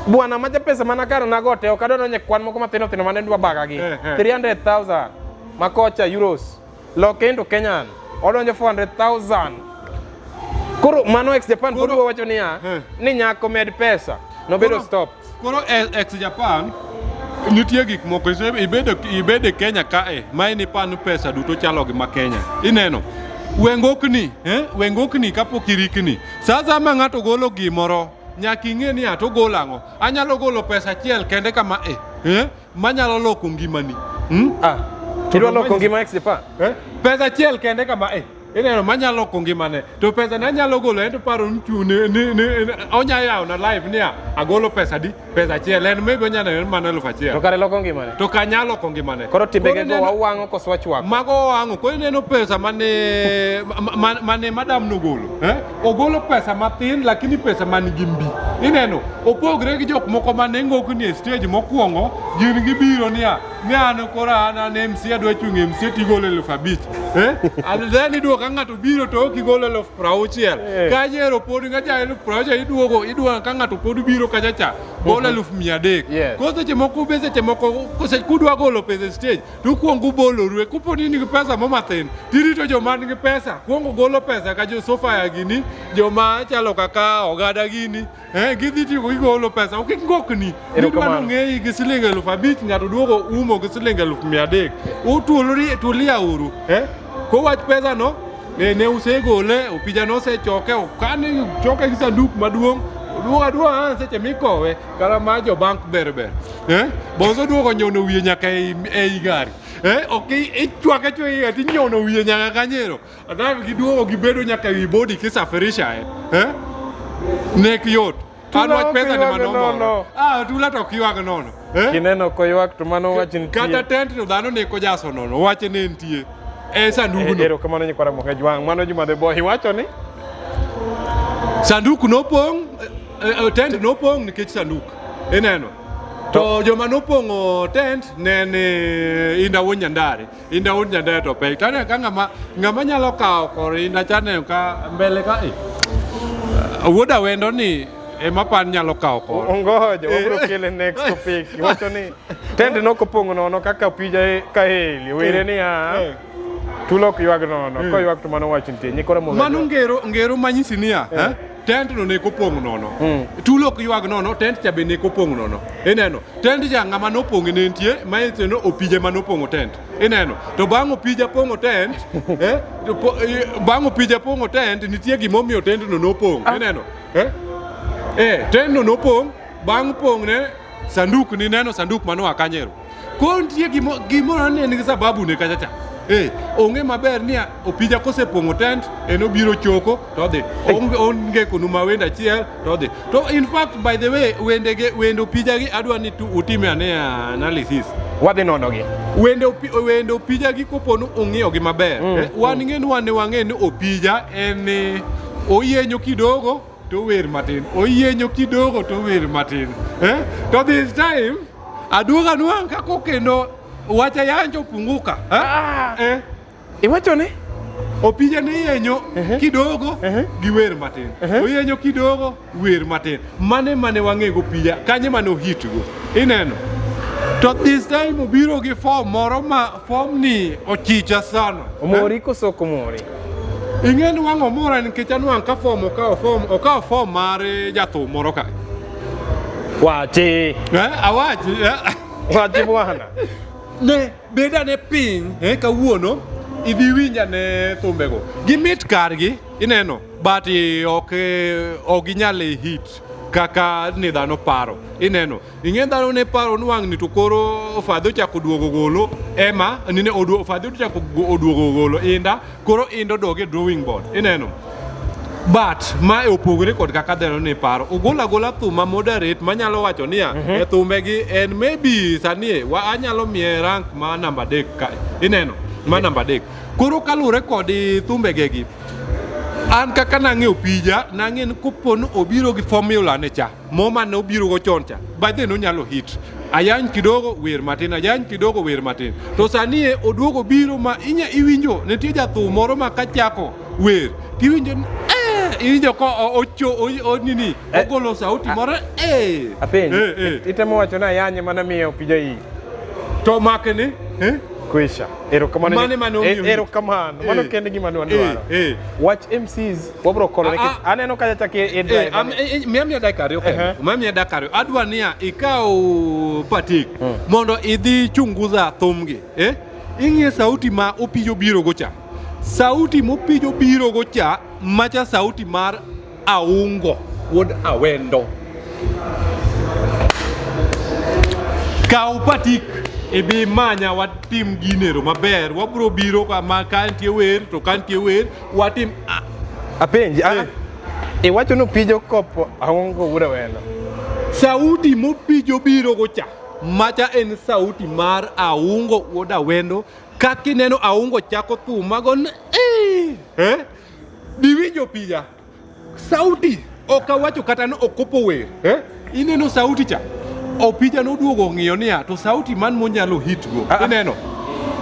Bwana macha pesa mana karo nagote okadoro nye kwan moko matino mane ndwa baga gi 300,000 makocha euros lokendo Kenyan odonjo 400,000 koro mano ex Japan koro wacho niya ni nyako med pesa no bedo stop koro ex Japan nitie gik moko ibede Kenya kae mai ni panu pesa duto chalo gi ma Kenya ineno wengokni kapok irikni sasa ma ng'ato golo gimoro nyaki ing'e ni ato golo ang'o anyalo golo pesa achiel kende kama manyalo loko ngimani tidwa loko ngima ex Japan pesa achiel kende kama ineno manyalo loko ngimane to pesa ne anyalo golo ento paro nchune onya yawo na live niya agolo pesa di pesa achiel en maybe onyana en mana 1,000 to kare loko ngimane to kanyalo loko ngimane koro timbege go wawang'o koso wachwako mago wang'o ko ineno pesa mane madam nogolo ogolo pesa matin lakini pesa man gi mbi ineno opogre gi jok moko mane ng'okni e stage mokwongo gin gibiro niya ng'ano kora an MC adwa chung MC tigolo 5,000 and then idwoka ng'ato biro to kigolo 60,000 kanyero pod ng'acha 60,000 idwoka ka ng'ato pod biro kachacha golo 100,000 ko seche moko be seche moko kudwa golo pesa stage to kuongo bolorwe kuponi nigi pesa momathin tirito joma nigi pesa kuongo golo pesa ka jo Sofia gini joma chalo kaka ogada gini gidhi tigo gigolo pesa ok ngokni idwa ng'eyi gi siling 5,000 ng'ato duogo umo gi siling 100,000 utulia uru ko wach pesa no ne usegole opija no sechoke okane choke gi sanduk maduong' duoga seche mikowe kala ma jo bank berber bozo duogo nyono wiye nyaka ei gari ok ichwake chwe ati nyono wiye nyaka kanyero adavi giduogo gibedo nyaka wi body kisafirisha nek yot Anwach pesa ni manomo. Tula to kiwag nono. Kineno ko ywak to mano wachin tie. Kata tent no dhano ne ko jaso nono. Wache ne ntie. Sanduku no. Ero kamano nyikwara mo hejwang. Mano Juma the boy wacho ni. Sanduku no pong. Tent no pong nikech sanduku. Ineno. To joma no pongo tent nene Indah wuon Nyandare. Indah wuon Nyandare to pek. Tane ka ngama nyalo kao kor Indah chane ka mbele ka wuoda wendo ni Emmah pan nyalo kao kor. Ongojo, obro kele next topic. Wacho ni tent no kopongo nono kaka pija ka heli. Were ni tulok ywag nono. Ko ywag to mano wachintie. Nyikora mo. Mano ngero manyisi niya, tent no ne kopong nono. Tulok ywag nono, tent cha be ne kopong nono. Ineno. Tent ja ngama no pong ne ntie, maise no opije mano pongo tent. Ineno. To bang' opija pongo tent, bang' opija pongo tent nitie gimomiyo tent no pong. Ineno. Tent no pong, bang' pong ne sanduk ni neno sanduk mano akanyero. Ko nitie gimoro ne nigi sababu ne kachacha. Onge maber niya opija kosepongo tent eno biro choko to dhi onge kunu ma wenda achiel to dhi to in fact by the way wende opija gi adwa ni utime ane analysis wadhi nono gi wende opija gi koponu ong'iyo gi maber wan ng'e ni opija en oyienyo kidogo to wer matin oyienyo kidogo to wer matin to this time aduoga nwang' kako kendo wacha yanjo punguka. Iwachone? Opija ne yenyo kidogo gi wer matin. Oyenyo kidogo wer matin. Mane wang'ego pija. Kanye mane ohitgo. Ineno. To this time obiro gi form moro ma form ni ochicha sana. Omori koso komori. Ing'eni wang' omora nikech anwang' ka form okawo form mar jathum moro ka. Wachi. Awachi. Wachi bwana. Ne beda ne piny kawuono idhi winja ne thumbego. Gimit kargi ineno but ok ginyal hit kaka ni dhano paro. Ineno ing'e dhano ne paro nwang' ni to koro Fadhi ochako duogo golo Emmah nine Fadhi ochako oduogo golo Indah koro Indah dog e drawing board. Ineno but ma opogore kod kaka dhano ne paro. Ogola thum ma moderate manyalo wacho niya e thumbegi en maybe sani anyalo miye rank ma namba 3 ka. Ineno ma namba 3. Koro kalure kod thumbegegi an kaka nang'eyo pija nang'e ni kopon obiro gi formula ne cha moma ne obiro go chon cha by then onyalo hit ayany kidogo wer matin to sani oduogo biro ma iwinjo nitie jathum moro ma kachako wer tiwinjo iwinjo ko nini ogolo sauti moro apenji itemo wacho na yanye mana miyo pija hii to makene Kwisha. Erokamano. Mano kende gima dwaro. Watch MCs wabro kolo aneno kaja chake miya dakari miya dakari adwa niya ikaw patik mondo idhi chunguza thumgi ing'e sauti ma opijo biro gocha sauti mopijo biro gocha macha sauti mar Aungo wuod Awendo. Kaw patik ibi manya watim ginero maber wabro biro kama kantie wer to kantie wer watim apenji iwacho no pijo kopo Aungo wuod Awendo. Sauti mopijo biro gocha macha en sauti mar Aungo wuod Awendo kaki neno Aungo chako thumago diwinjo pija sauti okawacho kata no okopo wer ineno sauti cha opija noduogo ng'iyo niya to sauti man monyalo hit go ineno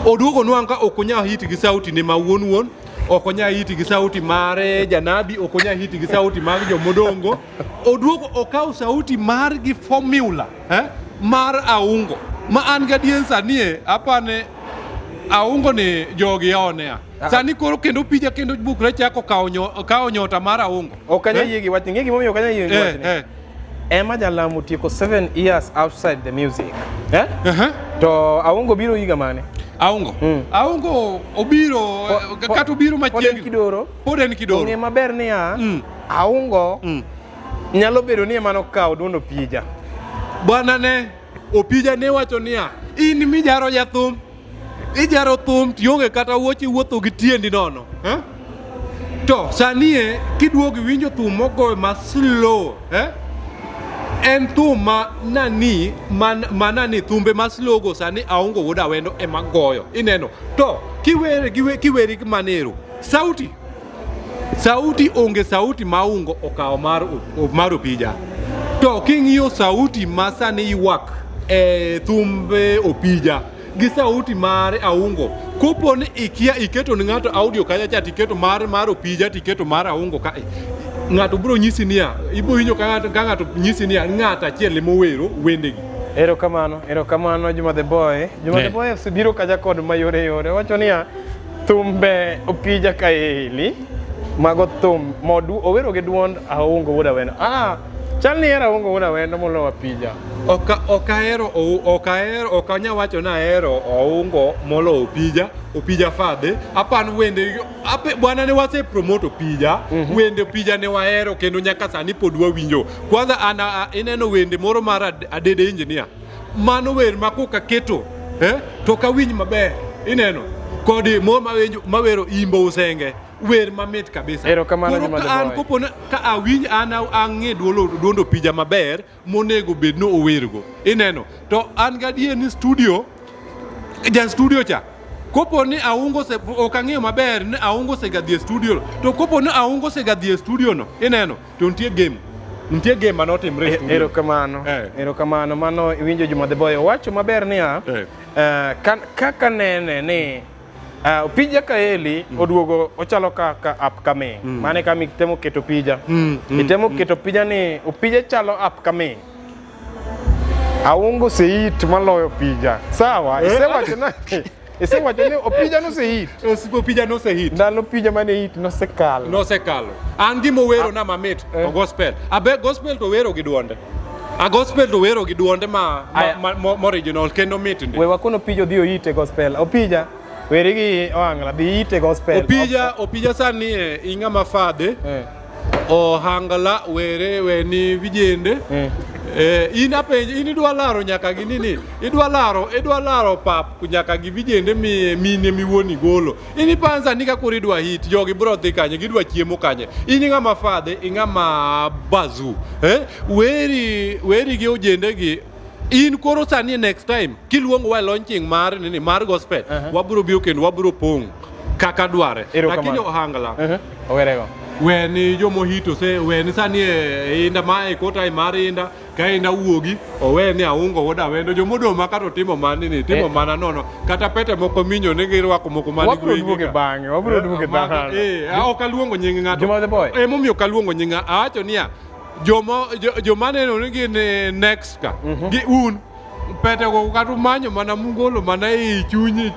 oduogo nwang' ka ok onya hit gi sauti ne ma wuon ok onya hit gi sauti mare janabi ok onya hit gi sauti mag jomodongo oduogo okaw sauti mar gi formula mar Aungo ma an gadien sani apane Aungo ni jogi onea sani koro kendo pija kendo bukre chako kawo nyota mar Aungo okanya yigi wach ng'e gimomiyo okanya yigi wach Emmah Jalamo tieko 7 years outside the music. To Aungo biro higa mane? Aungo obiro kata obiro machiegni kidoro. Pod en kidoro. Ng'e maber niya Aungo nyalo bedo ni mano kawo duondo pija. Bwana ne opija ne wacho niya in mijaro jathum ijaro thum tionge kata wuotho gi tiendi nono. To sani kiduogo winjo thum mogoyo ma slow en thum ma nani thumbe ma slow go sani Aungo wuod Awendo ema goyo ineno to kiweri gi manero sauti onge sauti ma Aungo okawo mar opija to king'iyo sauti ma sani ywak thumbe opija gi sauti mar Aungo kopo ni ikia iketo ni ng'ato audio kaja cha tiketo mar opija tiketo mar Aungo ka ng'ato bro nyisi niya ibo winjo ka ng'ato nyisi niya ng'ata achiel mowero wendegi. Erokamano Juma the Boy osebiro kaja kod mayore wacho niya thumbe opija kaeli mago thum modu owero gi duond Aungo wuod Awendo chal ni era Aungo wuod Awendo molo apija okanya wacho na ahero Aungo molo opija Fadhi apan wende bwana ne wase promote opija wende opija ne wahero kendo nyaka sani pod wawinjo kwanza ineno wende moro mar Adede Engineer mano wer ma koka keto to kawinj maber ineno kodi mawero Imbo Usenge wer mamit kabisa. Erokamano Juma the Boy. An kopona ka awinj an ang'e duondo pija maber monego bed no owergo ineno to an gadie ni studio cha kopo ni Aungo ok ang'eyo maber ni Aungo segadhie studio to kopo ni Aungo segadhie studio no ineno to nitie game manotimre Erokamano mano iwinjo Juma the Boy wacho maber niya kaka nene ni pija kaeli oduogo ochalo kaka upcoming mane kama itemo keto pija itemo keto pija ni opija chalo upcoming aungo seit maloyo pija sawa isewacho ni opija no seit opija no se hit ndalo pija mane hit no sekalo an gimo wero na mamit gospel abe gospel to wero gi duonde a gospel to wero gi duonde ma original kendo mit ndi we wakono pijo dio hite gospel opija weri gi oangla bi hite gospel opija sani inga mafade o hangala were weni vijende in apenje in idwa laro nyaka gi nini idwa laro pap nyaka gi vijende mine miwoni golo in panza nika kuri idwa hit jogi bro dhi kanye gidwa chiemo kanye in inga mafade inga ma bazu weri gi ojende gi in koro sani next time kiluongo wa launching mar gospel wabro biro kendo wabro pong kaka dware lakini ohangala owerego weni jomo hito se weni sani inda mae kota mar inda ka inda uogi oweni aungo woda wendo jomodo makato timo timo mana nono kata pete moko minyo ne girwako moko mani gwigi bange wabro duoge bange okaluongo nying ng'ato Juma the boy momiyo kaluongo nying awacho niya joma neno ni gin next ka gi un pete go katu manyo mana mungolo mana e chunyi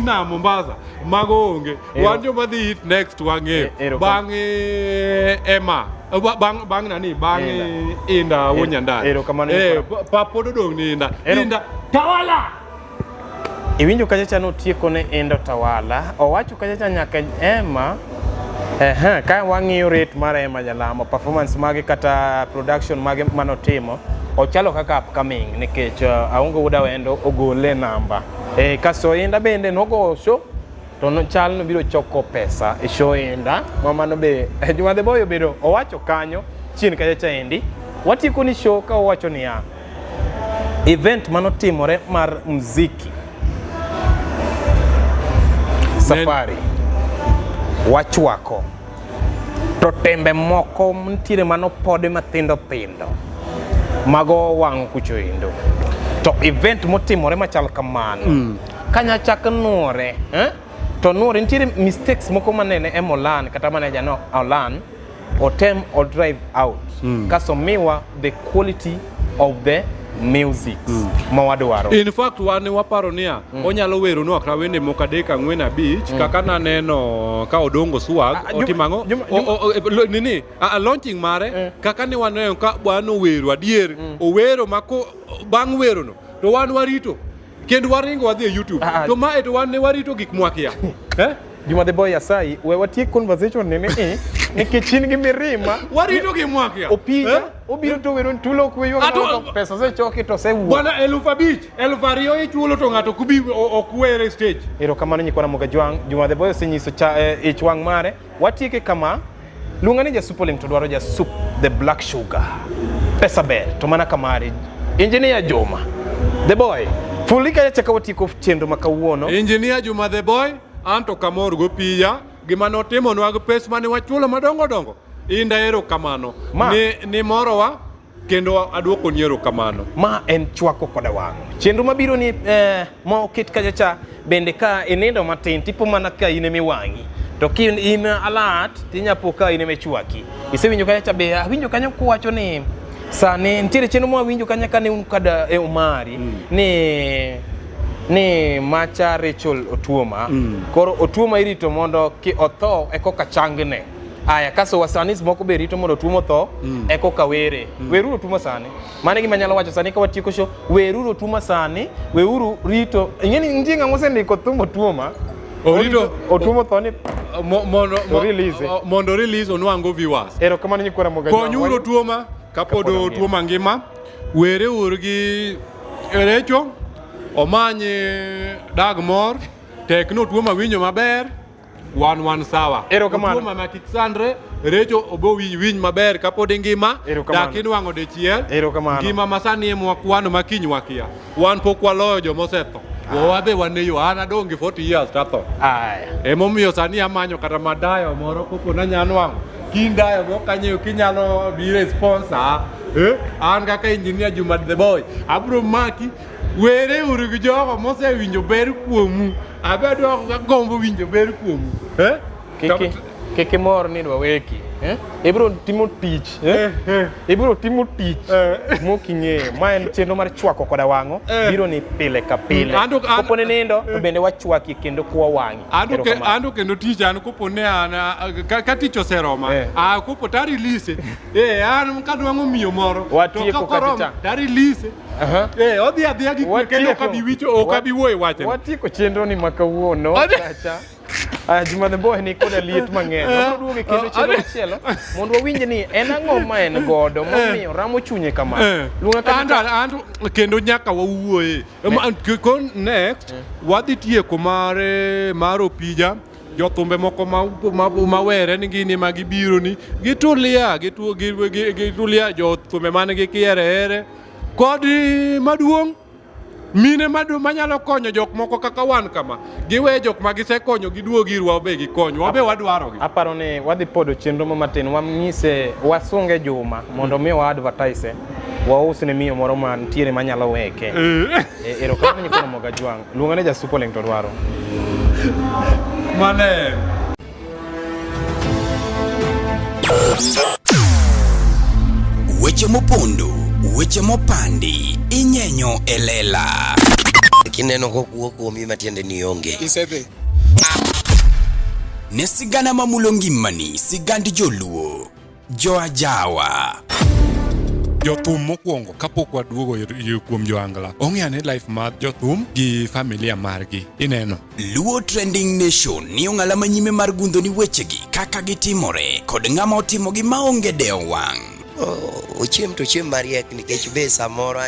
na Mombasa mago onge wan joma dhi hit next wange bang Emmah bang nani bang Indah Wonyandani papodo dong ni Indah Tawala iwinjo kachacha notieko ne Indah Tawala owacho kachacha nyaka Emmah ka wang'iyo rate mar Emmah Jalamo performance mage kata production mage manotimo ochalo kaka upcoming nikech aungo wuda wendo ogole namba kaso Indah bende nogo show to no chal no biro choko pesa e show Indah mamano be Juma the boy obedo owacho kanyo chien kacha endi watieko ni show ka owacho ni ya event manotimore mar muziki safari wachwako to tembe moko mtire manopode matindo mago wang kucho indo to event motimore machal kamano kanya chak nuore to nuore ntiere mistakes moko manene emolan kata manager no olan otem or drive out kaso miwa the quality of the music mawadwaro in fact wane waparo niya onyalo wero no akra wende mokadeka ngwena beach kaka naneno ka odongo swag otimango nini launching mare kaka ni waneno ka bwano wero adier owero mako bang wero no to wan warito kendo waringo wadhi e YouTube to ma to wan ne warito gik mwakia Juma the boy asai we watie conversation nene nikech in gi mirima warito gi mwakia opija obiro to wero tulo kweyo pesa se choki to se wuo bwana 5,000 ichulo to ngato kubi okwere stage kamano nyikwana moga jwang Juma the boy osenyiso ich wang mare watieke kama lungani ja Superlink to dwaro ja soup the black sugar pesa ber to mana kamari engineer Juma the boy fulika ya chaka watieko chenro makawuono engineer Juma the boy anto kamor go piya gima notimo nwa pes mane wachulo madongo Indah erokamano ni morowa kendo aduoko ni erokamano ma en chwako koda wang chenro mabiro ni ma oket kacha bende ka inindo matin tipo mana ka ine miwangi to kin in alat tinyapo ka ine mechwaki isewinjo kacha be awinjo kanyo kuwacho ni sane ntiere chenro mo awinjo kanya ka ne un kada e umari ni macha Rachel Otuoma koro Otuoma irito mondo ki otho ekoka changne aya kaso wasanis moko be rito mondo Otuoma tho ekoka were weru Otuoma sani mane gima nyalo wacho sani ka watieko show weru Otuoma sani weuru rito ngeni njinga ngose ndiko thumo Otuoma orito Otuoma tho ni mondo release onwango viewers kamano nyikwara moga konyuro Otuoma kapodo Otuoma ngima were urgi erecho omanye Dagmor tekno Otuoma winyo maber wan sawa Otuoma makisandre recho obo winy maber kapod ngima dakini wango de chiel ngima masani mwakwano makiny wakia wan pok waloyo jomosetho wabe waneyo ana dongi 40 years tatho emomiyo sani amanyo kata madayo moro kopo na nyano wango kindayo go kanyo kinyalo bi sponsor an kaka engineer Juma the boy abro maki were uru gi jogo mose winjo ber kuomu abedo ga gombo winjo ber kuomu keke mor ni dwa weki ibro timo tich ibro timo tich moking'eyo ma en chenro mar chwako koda wang'o biro ni pile ka pile kopone nindo to bende wachwaki kendo kwa wang'i ando kendo tich an kopone an ka tich oseroma kopo ta release an kadwang'o miyo moro to kakoroma ta release odhi adhiya gi kendo okabi wuoyo wachne watieko chenro ni makawuono chacha Juma the boy ni koda liet mang'eny oduoge kendo chielo chielo mondo wawinj ni en ang'o ma en godo momiyo ramo chunye kama luonga ando kendo nyaka wawuoye next wadhi tieko mar opija jothumbe moko mawere ni gini ma gibiro ni gitulia jothumbe man gi kiere kod maduong' mine manyalo konyo jok moko kaka wan kama giwe jok ma gisekonyo giduogi irwa be gikonyo wabe wadwarogi aparo ni wadhi podo chenro matin wanyise wasunge Juma mondo mi wa advertise wausne miyo moro mantiere manyalo weke erokamano nyikono moga jwang luonga ne jasupo leng to dwaro mane weche mopondo weche mopandi inyenyo elela kineno kokuo kuomi matiende ni onge isedhi ne sigana mamulo ngimani sigand joluo joajawa jothum mokwongo kapok waduogo kuom joangla ong'eane life mar jothum gi familia margi ineno Luo Trending Nation ni ong'ala manyime mar gundo ni wechegi kaka gitimore kod ng'ama otimogi maonge deo wang' ochiem to chiem mariek nikech be samoro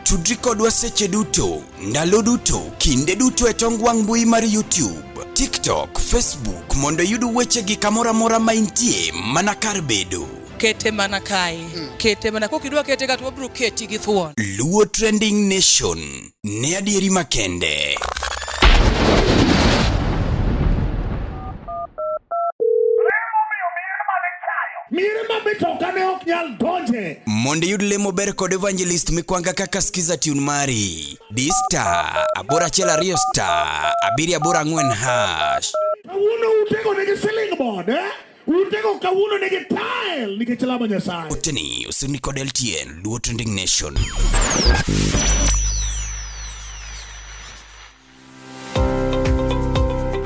tudri kodwa seche duto ndalo duto kinde duto e tong wang' mbui mar YouTube, TikTok, Facebook mondo yud wechegi kamora mora ma intie mana kar bedo. Kete mana kae kete mana kokidwa kete gato wabro keti gi thuon. Luo Trending Nation ne adieri makende. Monde yud lemo ber kod evangelist mikwanga kaka skiza tune mari D-Star abora chela Rio Star abiri abora 4 hash kawuono utego negi ceiling board utego kawuono negi tile nikech Jalamo Nyasaye oteni usini kod LTN Luo Trending Nation.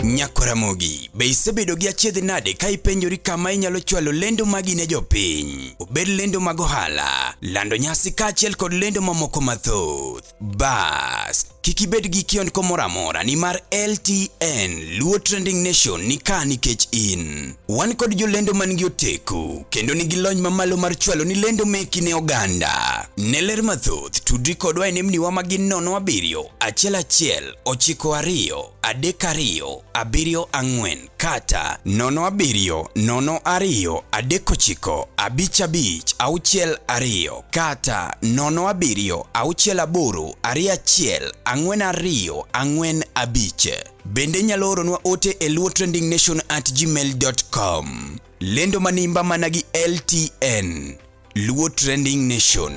Nyakoramogi, be isebedo gi achiedh nade ka ipenjori kama inyalo chwalo lendo magi ne jopiny. Obed lendo mag ohala, lando nyasi kaachiel kod lendo mamoko mathoth. Bas, kik ibed gi kionko moro amora ni mar LTN Luo Trending Nation ni ka nikech in. Wan kod jolendo man gi oteku kendo nigi lony mamalo mar chwalo ni lendo meki ne oganda. Ne ler mathoth tudri kodwa e nembniwa magin 07 1 92 32 74 kata 07 02 39 55 62 kata 07 68 21 42 45. Bende nyalo oronwa ote e luotrendingnation@gmail.com. Lendo manimba managi LTN Luo Trending Nation.